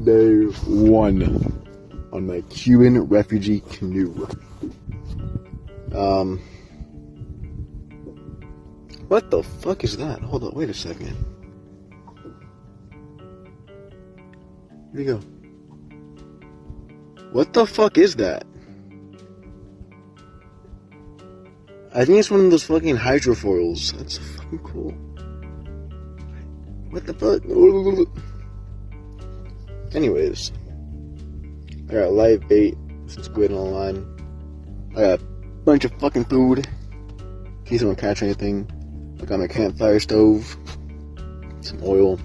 Day 1 on my Cuban refugee canoe. What the fuck is that? Hold on, wait a second. Where'd he go? What the fuck is that? I think it's one of those fucking hydrofoils. That's fucking cool. What the fuck? Anyways, I got live bait, some squid on the line. I got a bunch of fucking food in case I don't catch anything. I got my campfire stove, some oil,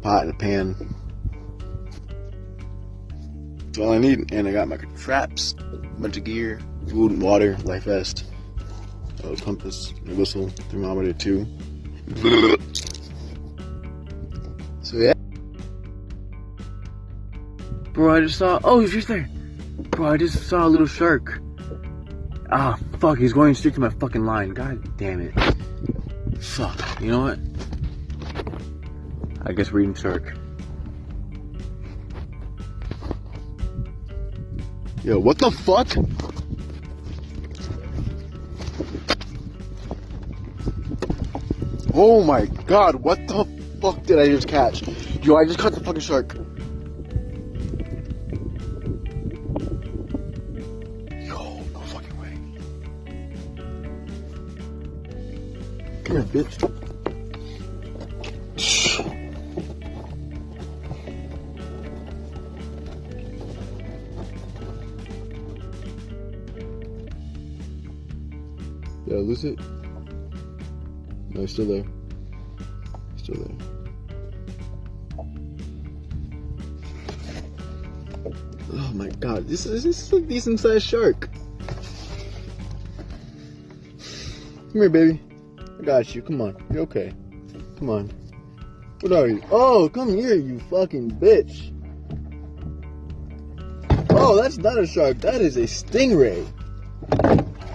pot and a pan. That's all I need. And I got my traps, a bunch of gear, food and water, life vest, a compass, a whistle, thermometer too. So yeah. Bro, I just saw, oh, he's just there. Bro, I just saw a little shark. Ah, fuck, he's going straight to my fucking line. God damn it. Fuck, you know what? I guess we're eating shark. Yo, what the fuck? Oh my god, what the fuck did I just catch? Yo, I just caught the fucking shark. Yo, no fucking way. Come here, bitch. Did I lose it? No, it's still there. Still there. Oh my god, this is a decent sized shark. Come here, baby. I got you. Come on. You're okay. Come on. What are you? Oh, come here, you fucking bitch. Oh, that's not a shark. That is a stingray.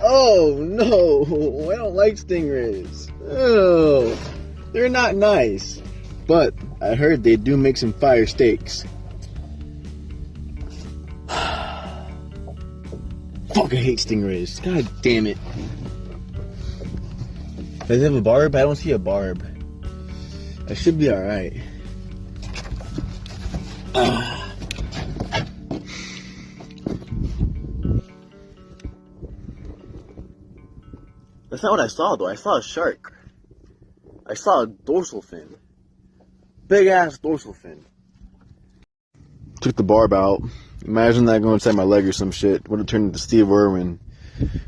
Oh no, I don't like stingrays. Oh, they're not nice. But I heard they do make some fire steaks. Fuck, I hate stingrays. God damn it. Does it have a barb? I don't see a barb. I should be alright. That's not what I saw though. I saw a shark. I saw a dorsal fin. Big ass dorsal fin. Took the barb out. Imagine that going inside my leg or some shit. Would have turned into Steve Irwin.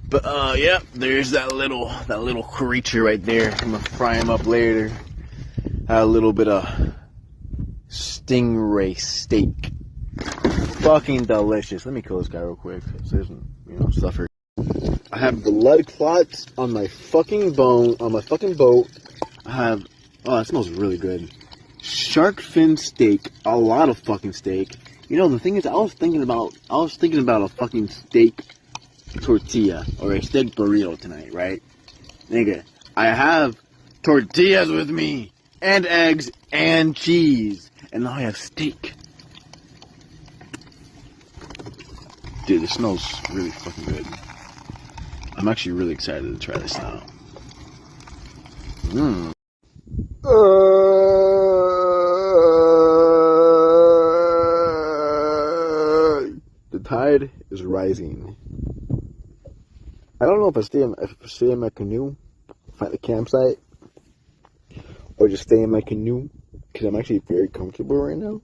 But yeah, there's that little creature right there. I'm gonna fry him up later. Had a little bit of stingray steak. Fucking delicious. Let me kill this guy real quick. So there's some, suffer. I have blood clots on my fucking bone, on my fucking boat. I have, oh, it smells really good. Shark fin steak, a lot of fucking steak. You know, the thing is, I was thinking about a fucking steak tortilla or a steak burrito tonight, right? Nigga, I have tortillas with me, and eggs, and cheese, and now I have steak. Dude, it smells really fucking good. I'm actually really excited to try this now. The tide is rising. I don't know if I stay in my canoe, find a campsite, or just stay in my canoe, because I'm actually very comfortable right now.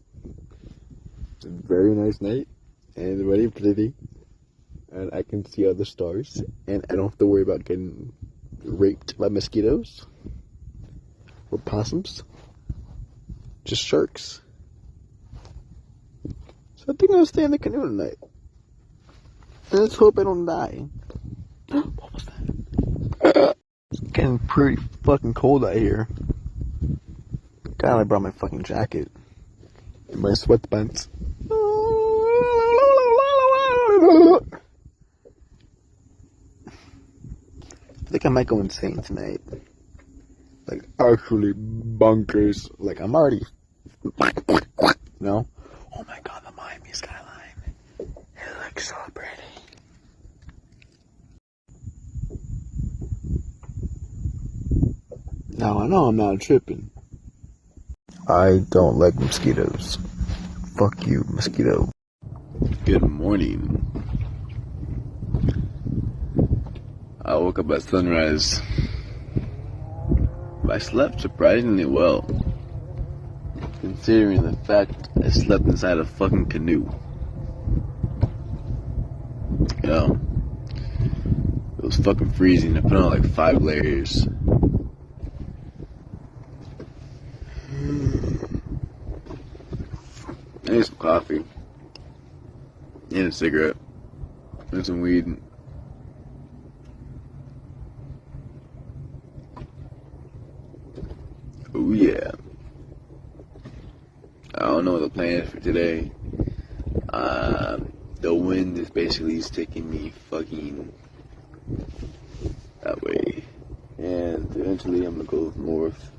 It's a very nice night, and very pretty. And I can see other stars, and I don't have to worry about getting raped by mosquitoes or possums, just sharks. So I think I'll stay in the canoe tonight. And let's hope I don't die. What was that? It's getting pretty fucking cold out here. God, I brought my fucking jacket and my sweatpants. I think I might go insane tonight. Like, actually bonkers. Like, I'm already, Miami skyline. It looks so pretty. Now I know I'm not tripping. I don't like mosquitoes. Fuck you, mosquito. Good morning. I woke up at sunrise. I slept surprisingly well, considering the fact I slept inside a fucking canoe. You know, it was fucking freezing. I put on like 5 layers. I need some coffee. And a cigarette. And some weed. Oh yeah. I don't know what the plan is for today. The wind is basically taking me fucking that way. And eventually I'm gonna go north.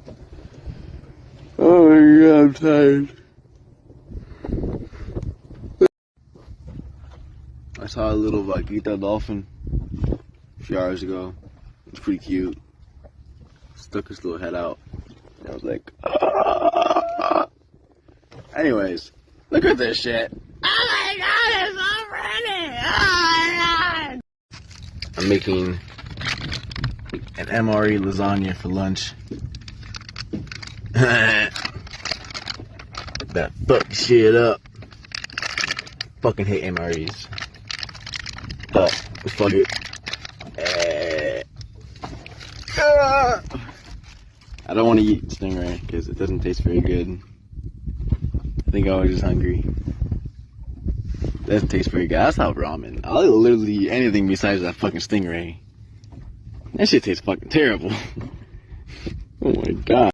Oh my god, I'm tired. I saw a little vaquita dolphin a few hours ago. It was pretty cute. Stuck his little head out. And I was like, ah. Anyways, look at this shit. Oh my god, it's so pretty. Oh my god. I'm making an MRE lasagna for lunch. That fuck shit up. Fucking hate MREs. But, fuck it. I don't want to eat stingray because it doesn't taste very good. I think I was just hungry. It doesn't taste very good. That's not ramen. I'll literally eat anything besides that fucking stingray. That shit tastes fucking terrible. Oh my god.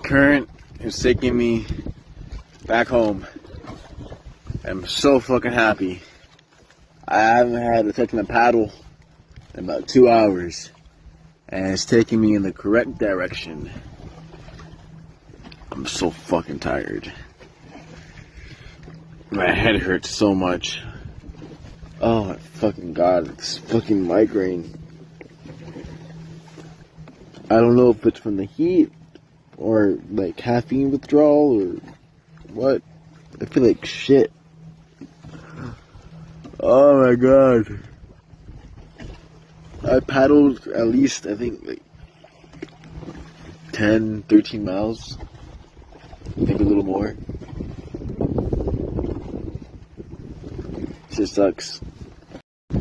Current is taking me back home. I'm so fucking happy. I haven't had to touch my paddle in about 2 hours, and it's taking me in the correct direction. I'm so fucking tired. My head hurts so much. Oh my fucking god, it's fucking migraine. I don't know if it's from the heat or like caffeine withdrawal or what. I feel like shit. Oh my god. I paddled at least, I think, like 10, 13 miles. I think a little more. Shit sucks. If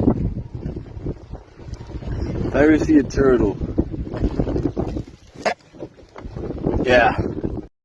I ever see a turtle, yeah.